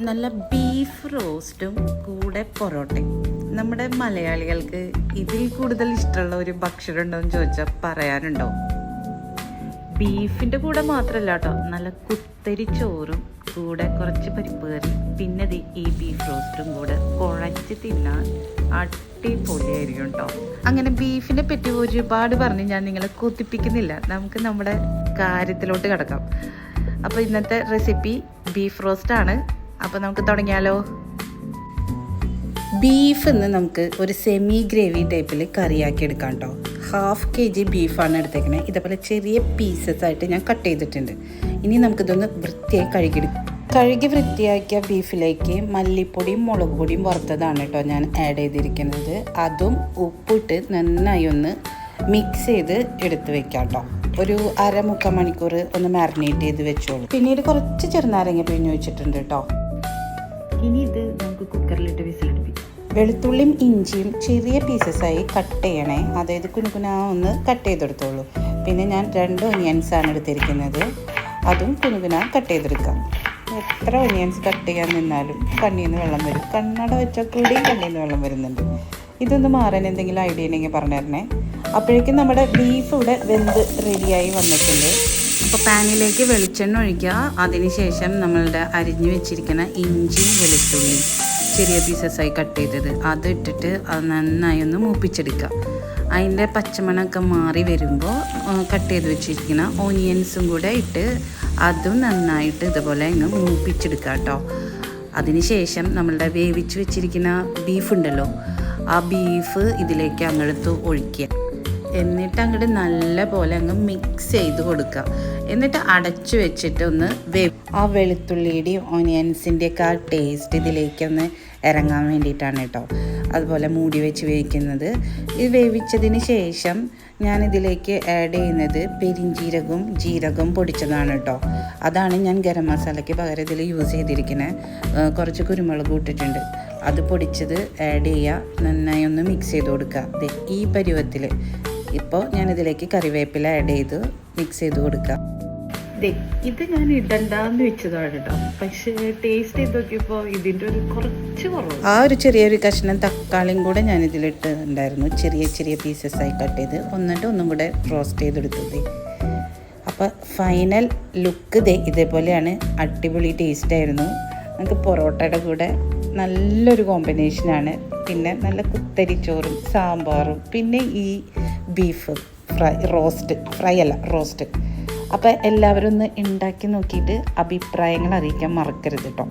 നല്ല ബീഫ് റോസ്റ്റും കൂടെ പൊറോട്ടയും. നമ്മുടെ മലയാളികൾക്ക് ഇതിൽ കൂടുതൽ ഇഷ്ടമുള്ള ഒരു ഭക്ഷണം ഉണ്ടോ എന്ന് ചോദിച്ചാൽ പറയാനുണ്ടോ? ബീഫിൻ്റെ കൂടെ മാത്രമല്ല കേട്ടോ, നല്ല കുത്തരി ചോറും കൂടെ കുറച്ച് പരിപ്പ് കറി, പിന്നെ ഈ ബീഫ് റോസ്റ്റും കൂടെ കുഴച്ച് തിന്നാൻ അടിപൊളിയായിരിക്കും കേട്ടോ. അങ്ങനെ ബീഫിനെ പറ്റി ഒരുപാട് പറഞ്ഞ് ഞാൻ നിങ്ങളെ കൊതിപ്പിക്കുന്നില്ല, നമുക്ക് നമ്മുടെ കാര്യത്തിലോട്ട് കിടക്കാം. അപ്പോൾ ഇന്നത്തെ റെസിപ്പി ബീഫ് റോസ്റ്റാണ്. അപ്പോൾ നമുക്ക് തുടങ്ങിയാലോ. ബീഫ് ഇന്ന് നമുക്ക് ഒരു സെമി ഗ്രേവി ടൈപ്പിൽ കറിയാക്കി എടുക്കാം കേട്ടോ. 1/2 kg ബീഫാണ് എടുത്തേക്കണേ. ഇതേപോലെ ചെറിയ പീസസ് ആയിട്ട് ഞാൻ കട്ട് ചെയ്തിട്ടുണ്ട്. ഇനി നമുക്കിതൊന്ന് വൃത്തിയായി കഴുകി വൃത്തിയാക്കിയ ബീഫിലേക്ക് മല്ലിപ്പൊടിയും മുളക് പൊടിയും വറുത്തതാണ് കേട്ടോ ഞാൻ ആഡ് ചെയ്തിരിക്കുന്നത്. അതും ഉപ്പിട്ട് നന്നായി ഒന്ന് മിക്സ് ചെയ്ത് എടുത്ത് വെക്കാം കേട്ടോ. ഒരു 1/2-3 മണിക്കൂർ ഒന്ന് മാരിനേറ്റ് ചെയ്ത് വെച്ചോളൂ. പിന്നീട് കുറച്ച് ചെറുനാരങ്ങ പിഴിഞ്ഞ് വെച്ചിട്ടുണ്ട് കേട്ടോ. ഇനി ഇത് നമുക്ക് കുക്കറിലിട്ട് വിസിലടുപ്പിക്കാം. വെളുത്തുള്ളിയും ഇഞ്ചിയും ചെറിയ പീസസായി കട്ട് ചെയ്യണേ, അതായത് കുനുകുനാ ഒന്ന് കട്ട് ചെയ്തെടുത്തോളൂ. പിന്നെ ഞാൻ 2 ഒനിയൻസാണ് എടുത്തിരിക്കുന്നത്, അതും കുനുകുനാ കട്ട് ചെയ്തെടുക്കാം. എത്ര ഒനിയൻസ് കട്ട് ചെയ്യാൻ നിന്നാലും കണ്ണിൽ നിന്ന് വെള്ളം വരും. കണ്ണട വെച്ചാൽ കൂടി കണ്ണിൽ നിന്ന് വെള്ളം വരുന്നുണ്ട്. ഇതൊന്ന് മാറാൻ എന്തെങ്കിലും ഐഡിയ ഉണ്ടെങ്കിൽ പറഞ്ഞു തരണേ. അപ്പോഴേക്കും നമ്മുടെ ബീഫ് ഇവിടെ വെന്ത് റെഡിയായി വന്നിട്ടുണ്ട്. അപ്പോൾ പാനിലേക്ക് വെളിച്ചെണ്ണ ഒഴിക്കുക. അതിനുശേഷം നമ്മളുടെ അരിഞ്ഞു വെച്ചിരിക്കുന്ന ഇഞ്ചിയും വെളുത്തുള്ളിയും ചെറിയ പീസസായി കട്ട് ചെയ്തത് അത് ഇട്ടിട്ട് നന്നായി ഒന്ന് മൂപ്പിച്ചെടുക്കുക. അതിൻ്റെ പച്ചമണമൊക്കെ മാറി വരുമ്പോൾ കട്ട് ചെയ്ത് വെച്ചിരിക്കുന്ന ഓനിയൻസും കൂടെ ഇട്ട് അതും നന്നായിട്ട് ഇതുപോലെ അങ്ങ് മൂപ്പിച്ചെടുക്കുക കേട്ടോ. അതിനുശേഷം നമ്മളുടെ വേവിച്ച് വെച്ചിരിക്കുന്ന ബീഫ് ഉണ്ടല്ലോ, ആ ബീഫ് ഇതിലേക്ക് അങ്ങോട്ട് ഒഴിക്കുക. എന്നിട്ട് അങ്ങോട്ട് നല്ല പോലെ അങ്ങ് മിക്സ് ചെയ്ത് കൊടുക്കുക. എന്നിട്ട് അടച്ചു വെച്ചിട്ട് ഒന്ന് ആ വെളുത്തുള്ളിയുടെയും ഓനിയൻസിൻ്റെയൊക്കെ ആ ടേസ്റ്റ് ഇതിലേക്കൊന്ന് ഇറങ്ങാൻ വേണ്ടിയിട്ടാണ് കേട്ടോ അതുപോലെ മൂടി വെച്ച് വേവിക്കുന്നത്. ഇത് വേവിച്ചതിന് ശേഷം ഞാനിതിലേക്ക് ആഡ് ചെയ്യുന്നത് പെരിഞ്ജീരകവും ജീരകവും പൊടിച്ചതാണ് കേട്ടോ. അതാണ് ഞാൻ ഗരം മസാലയ്ക്ക് പകരം ഇതിൽ യൂസ് ചെയ്തിരിക്കുന്നത്. കുറച്ച് കുരുമുളക് ഇട്ടിട്ടുണ്ട്, അത് പൊടിച്ചത് ആഡ് ചെയ്യുക. നന്നായി ഒന്ന് മിക്സ് ചെയ്ത് കൊടുക്കുക. ഈ പരുവത്തിൽ ഇപ്പോൾ ഞാനിതിലേക്ക് കറിവേപ്പില ആഡ് ചെയ്ത് മിക്സ് ചെയ്ത് കൊടുക്കുക. ഇത് ഞാൻ ഇടണ്ടെന്ന് വെച്ചതാണ് കേട്ടോ, പക്ഷേ ടേസ്റ്റ് ചെയ്ത് നോക്കിയപ്പോൾ ഇതിൻ്റെ ഒരു കുറച്ച് കുറവ്. ആ ഒരു ചെറിയൊരു കഷ്ണം തക്കാളിയും കൂടെ ഞാൻ ഇതിലിട്ടുണ്ടായിരുന്നു, ചെറിയ ചെറിയ പീസസായി കട്ട് ചെയ്ത്. എന്നിട്ട് ഒന്നും കൂടെ റോസ്റ്റ് ചെയ്തെടുത്തത്. അപ്പോൾ ഫൈനൽ ലുക്ക് ഇതേപോലെയാണ്. അടിപൊളി ടേസ്റ്റായിരുന്നു. നമുക്ക് പൊറോട്ടയുടെ കൂടെ നല്ലൊരു കോമ്പിനേഷനാണ്. പിന്നെ നല്ല കുത്തരിച്ചോറും സാമ്പാറും പിന്നെ ഈ ബീഫ് റോസ്റ്റ്. അപ്പോൾ എല്ലാവരും ഒന്ന് ഉണ്ടാക്കി നോക്കിയിട്ട് അഭിപ്രായങ്ങൾ അറിയിക്കാൻ മറക്കരുത് കേട്ടോ.